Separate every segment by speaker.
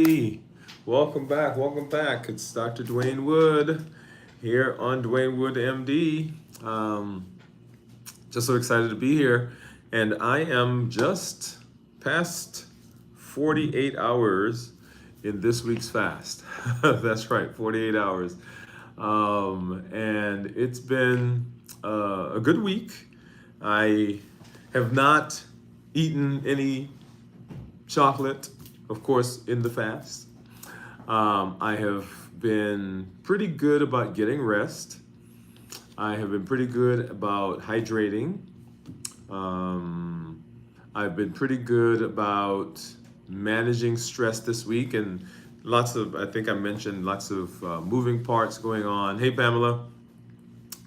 Speaker 1: Hey, welcome back. Welcome back. It's Dr. Dwain Woode here on Dwain Woode MD. Just so excited to be here. And I am just past 48 hours in this week's fast. That's right, 48 hours. And it's been a good week. I have not eaten any chocolate, of course, in the fast. I have been pretty good about getting rest. I have been pretty good about hydrating. Um, I've been pretty good about managing stress this week, and I think I mentioned lots of moving parts going on. Hey, Pamela,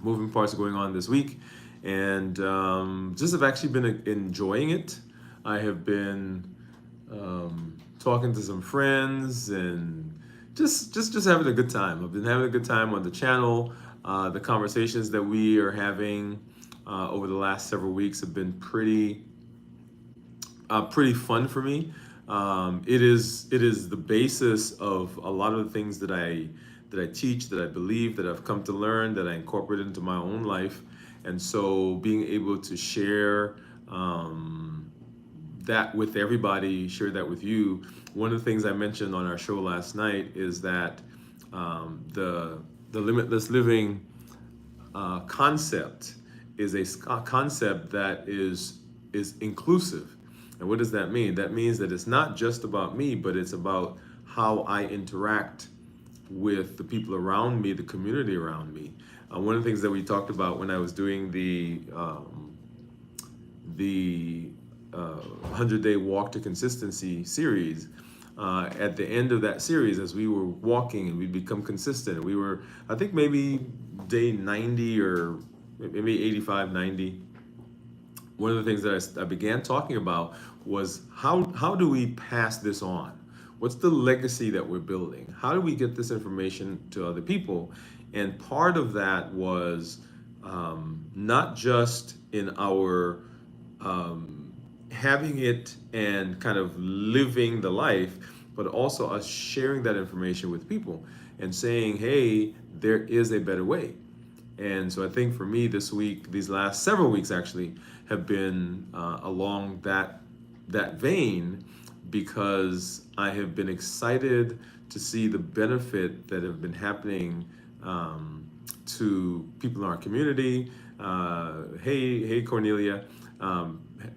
Speaker 1: moving parts going on this week, and just have actually been enjoying it. I have been talking to some friends and just having a good time. I've been having a good time on the channel. The conversations that we are having over the last several weeks have been pretty fun for me. It is the basis of a lot of the things that I teach, that I believe, that I've come to learn, that I incorporate into my own life, and so being able to share that with everybody, share that with you. One of the things I mentioned on our show last night is that the limitless living concept is a concept that is inclusive. And what does that mean? That means that it's not just about me, but it's about how I interact with the people around me, the community around me. One of the things that we talked about when I was doing the 100-day walk to consistency series. At the end of that series, as we were walking and we become consistent, we were, I think, maybe day 90 or maybe 85, 90. One of the things that I began talking about was how do we pass this on? What's the legacy that we're building? How do we get this information to other people? And part of that was not just in our having it and kind of living the life, but also us sharing that information with people and saying, hey, there is a better way. And so I think for me this week, these last several weeks actually, have been along that vein, because I have been excited to see the benefit that have been happening to people in our community. Hey, Cornelia.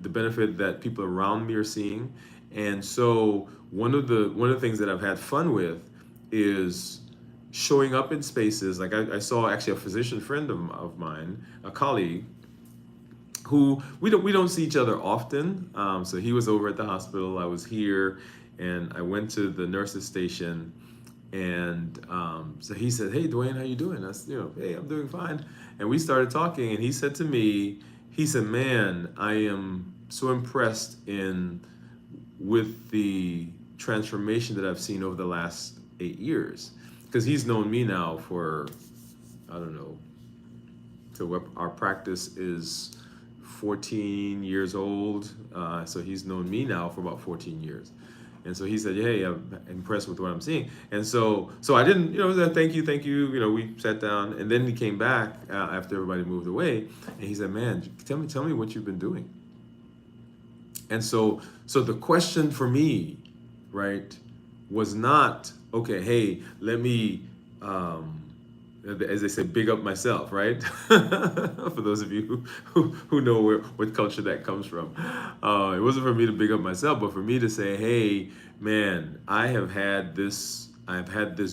Speaker 1: The benefit that people around me are seeing, and so one of the things that I've had fun with is showing up in spaces. Like I saw actually a physician friend of mine, a colleague, who we don't see each other often. So he was over at the hospital, I was here, and I went to the nurses station, and so he said, "Hey, Dwayne, how you doing?" I said, "Hey, I'm doing fine." And we started talking, and he said to me, he said, "Man, I am so impressed in with the transformation that I've seen over the last 8 years," because he's known me now for, I don't know. So our practice is 14 years old. So he's known me now for about 14 years. And so he said, "Hey, I'm impressed with what I'm seeing." And so I didn't, said, "Thank you, thank you." We sat down, and then he came back after everybody moved away, and he said, "Man, tell me what you've been doing." And so the question for me, right, was not, okay, hey, let me, as they say, big up myself, right? For those of you who know what culture that comes from. It wasn't for me to big up myself, but for me to say, hey, man, I've had this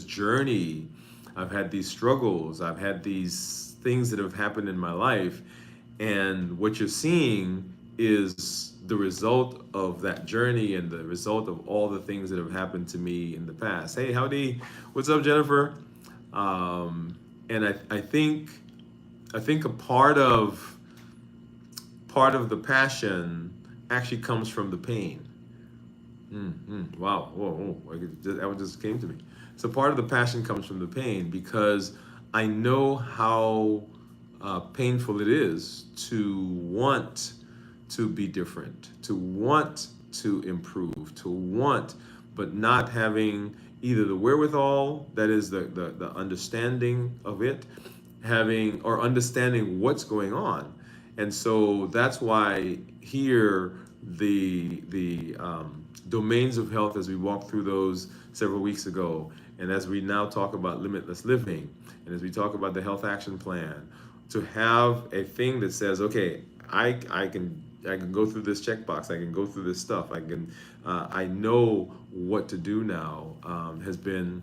Speaker 1: journey, I've had these struggles, I've had these things that have happened in my life, and what you're seeing is the result of that journey and the result of all the things that have happened to me in the past. Hey, howdy, what's up, Jennifer? And I think a part of the passion actually comes from the pain. Wow, whoa, that just came to me. So part of the passion comes from the pain, because I know how painful it is to want to be different, to want to improve, to want but not having either the wherewithal, that is the understanding of it, having or understanding what's going on. And so that's why here the domains of health, as we walked through those several weeks ago, and as we now talk about limitless living, and as we talk about the health action plan, to have a thing that says, okay, I can go through this checkbox, I can go through this stuff, I know what to do now, has been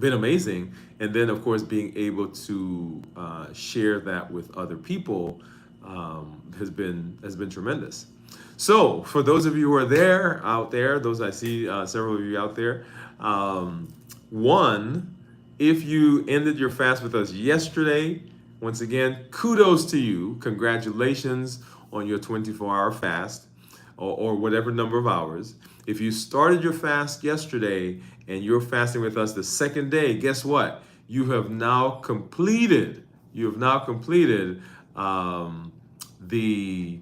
Speaker 1: amazing. And then, of course, being able to share that with other people has been tremendous. So, for those of you who are out there, those I see several of you out there, one, if you ended your fast with us yesterday, once again, kudos to you. Congratulations on your 24-hour fast, or whatever number of hours. If you started your fast yesterday and you're fasting with us the second day, guess what? You have now completed. You have now completed the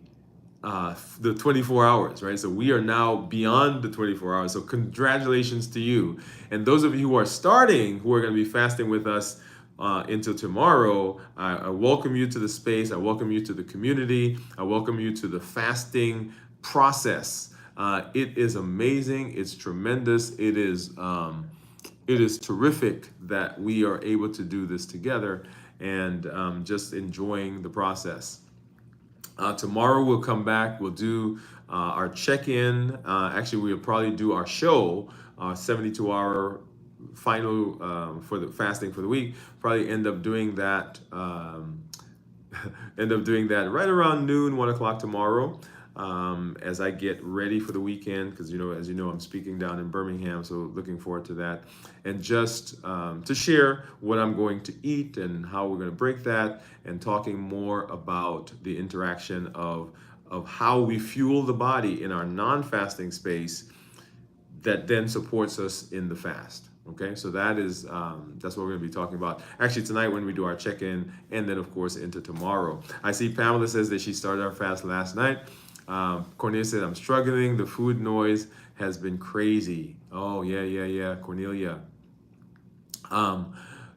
Speaker 1: the 24 hours, right? So we are now beyond the 24 hours. So congratulations to you. And those of you who are starting, who are going to be fasting with us until tomorrow, I welcome you to the space. I welcome you to the community. I welcome you to the fasting process. It is amazing. It's tremendous. It is terrific that we are able to do this together, and just enjoying the process. Tomorrow we'll come back. We'll do our check-in. Actually, we'll probably do our show, 72-hour final for the fasting for the week. Probably end up doing that. End up doing that right around noon, 1 o'clock tomorrow. As I get ready for the weekend, because as you know, I'm speaking down in Birmingham, so looking forward to that, and just to share what I'm going to eat and how we're going to break that, and talking more about the interaction of how we fuel the body in our non-fasting space that then supports us in the fast. Okay, so that's what we're going to be talking about. Actually, tonight when we do our check-in, and then of course into tomorrow. I see Pamela says that she started our fast last night. Cornelia said, I'm struggling. The food noise has been crazy. Oh, yeah, Cornelia.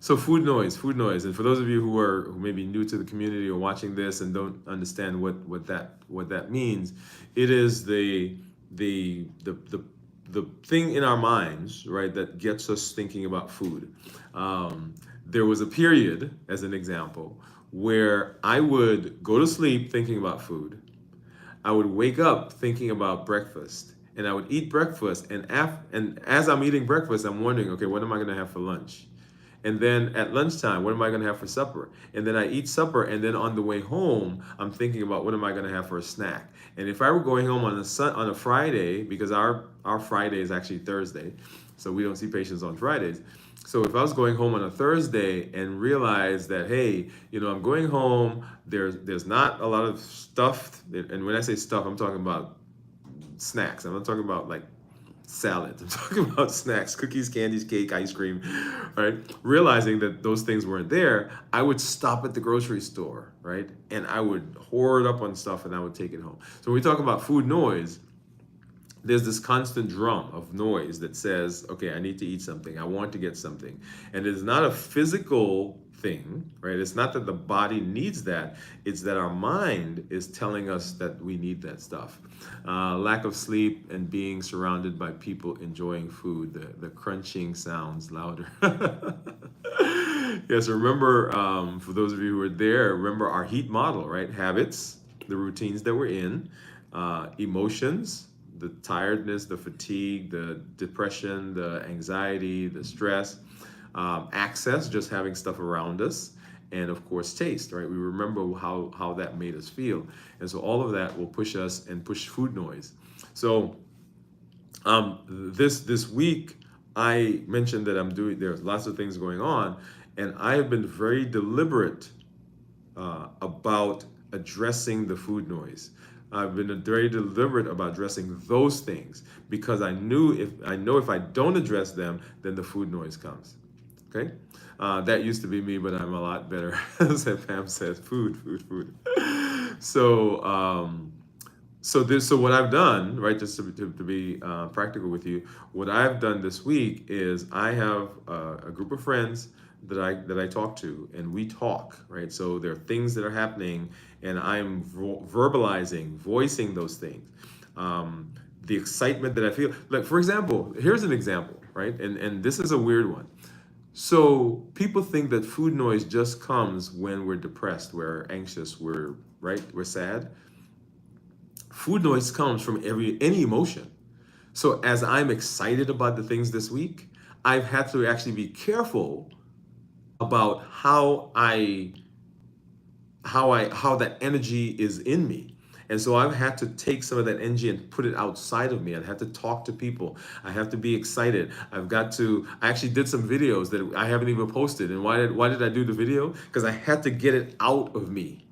Speaker 1: So food noise. And for those of you who may be new to the community or watching this and don't understand what that means, it is the thing in our minds, right, that gets us thinking about food. There was a period, as an example, where I would go to sleep thinking about food. I would wake up thinking about breakfast, and I would eat breakfast, and as I'm eating breakfast, I'm wondering, okay, what am I going to have for lunch? And then at lunchtime, what am I going to have for supper? And then I eat supper, and then on the way home, I'm thinking about what am I going to have for a snack? And if I were going home on a Friday, because our Friday is actually Thursday, so we don't see patients on Fridays. So if I was going home on a Thursday and realized that, hey, I'm going home, there's not a lot of stuff, and when I say stuff, I'm talking about snacks. I'm not talking about like salad. I'm talking about snacks, cookies, candies, cake, ice cream, right? Realizing that those things weren't there, I would stop at the grocery store, right? And I would hoard up on stuff and I would take it home. So when we talk about food noise, there's this constant drum of noise that says, okay, I need to eat something. I want to get something. And it's not a physical thing, right? It's not that the body needs that. It's that our mind is telling us that we need that stuff. Lack of sleep and being surrounded by people enjoying food. The crunching sounds louder. Yes, remember, for those of you who are there, remember our heat model, right? Habits, the routines that we're in, emotions, the tiredness, the fatigue, the depression, the anxiety, the stress, access, just having stuff around us, and of course taste, right? We remember how that made us feel. And so all of that will push us and push food noise. So this week, I mentioned that there's lots of things going on, and I have been very deliberate about addressing the food noise. I've been very deliberate about addressing those things, because I know if I don't address them, then the food noise comes. Okay, that used to be me, but I'm a lot better. As Pam says, food. So So what I've done, right, just to be practical with you, what I've done this week is I have a group of friends that I talk to, and we talk, right. So there are things that are happening, and I'm verbalizing, voicing those things. The excitement that I feel, like for example, here's an example, right, and this is a weird one. So people think that food noise just comes when we're depressed, we're anxious, we're sad. Food noise comes from any emotion. So as I'm excited about the things this week, I've had to actually be careful about how that energy is in me. And so I've had to take some of that energy and put it outside of me. I have to talk to people. I have to be excited. I actually did some videos that I haven't even posted. And why did I do the video? Because I had to get it out of me.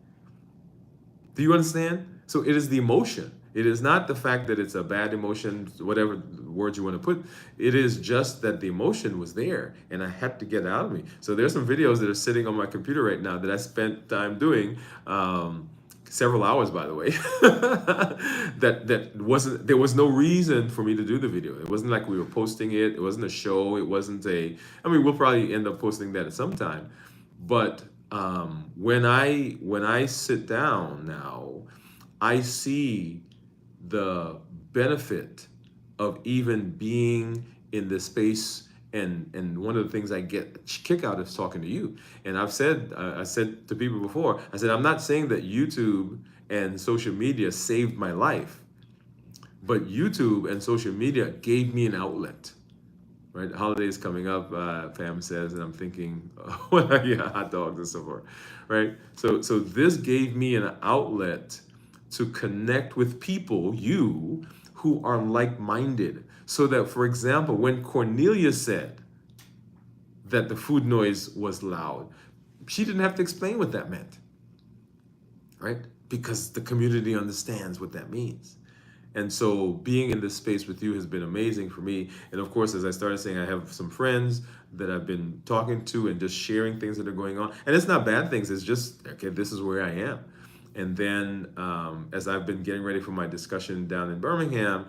Speaker 1: Do you understand? So it is the emotion. It is not the fact that it's a bad emotion, whatever words you want to put. It is just that the emotion was there and I had to get it out of me. So there's some videos that are sitting on my computer right now that I spent time doing, several hours, by the way. There was no reason for me to do the video. It wasn't like we were posting it. It wasn't a show. It wasn't I mean, we'll probably end up posting that at some time. But when I sit down now, I see the benefit of even being in this space. And one of the things I get a kick out is talking to you. And I said to people before, I said, I'm not saying that YouTube and social media saved my life, but YouTube and social media gave me an outlet. Right, holidays coming up, Pam says, and I'm thinking, yeah, hot dogs and so forth. Right, so this gave me an outlet to connect with people, who are like-minded. So that, for example, when Cornelia said that the food noise was loud, she didn't have to explain what that meant, right? Because the community understands what that means. And so being in this space with you has been amazing for me. And of course, as I started saying, I have some friends that I've been talking to and just sharing things that are going on. And it's not bad things. It's just, okay, this is where I am. And then as I've been getting ready for my discussion down in Birmingham,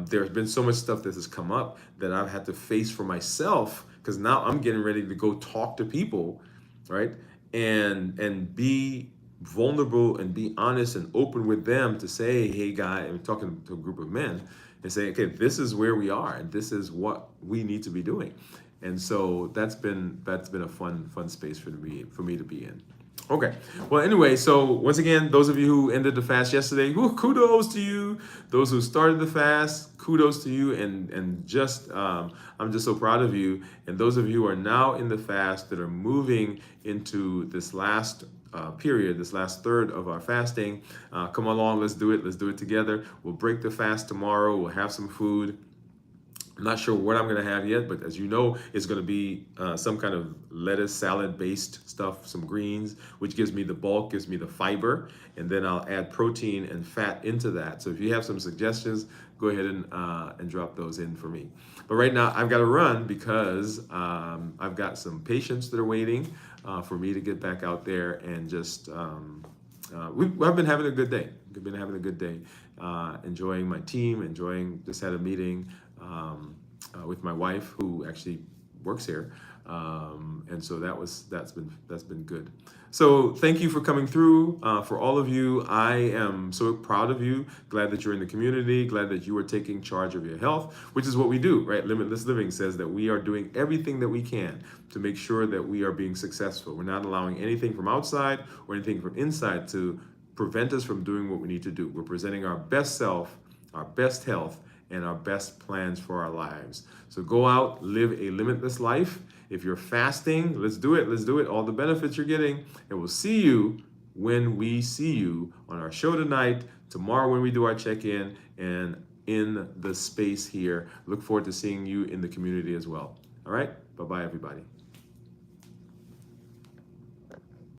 Speaker 1: there's been so much stuff that has come up that I've had to face for myself, because now I'm getting ready to go talk to people, right? And be vulnerable and be honest and open with them to say, hey, guy, I'm talking to a group of men and say, okay, this is where we are and this is what we need to be doing. And so that's been a fun space for me to be in. Okay. Well, anyway, so once again, those of you who ended the fast yesterday, kudos to you. Those who started the fast, kudos to you, and just I'm just so proud of you. And those of you who are now in the fast that are moving into this last period, this last third of our fasting, come along, let's do it. Let's do it together. We'll break the fast tomorrow. We'll have some food. I'm not sure what I'm going to have yet, but as you know, it's going to be some kind of lettuce salad based stuff, some greens, which gives me the bulk, gives me the fiber, and then I'll add protein and fat into that. So if you have some suggestions, go ahead and drop those in for me. But right now, I've got to run because I've got some patients that are waiting for me to get back out there and just. I've been having a good day. We've been having a good day, enjoying my team, just had a meeting with my wife who actually works here. And so that's been good. So thank you for coming through. For all of you, I am so proud of you. Glad that you're in the community. Glad that you are taking charge of your health, which is what we do, right? Limitless Living says that we are doing everything that we can to make sure that we are being successful. We're not allowing anything from outside or anything from inside to prevent us from doing what we need to do. We're presenting our best self, our best health, and our best plans for our lives. So go out, live a limitless life. If you're fasting, let's do it. Let's do it. All the benefits you're getting. And we'll see you when we see you on our show tonight, tomorrow when we do our check-in, and in the space here. Look forward to seeing you in the community as well. All right? Bye-bye, everybody.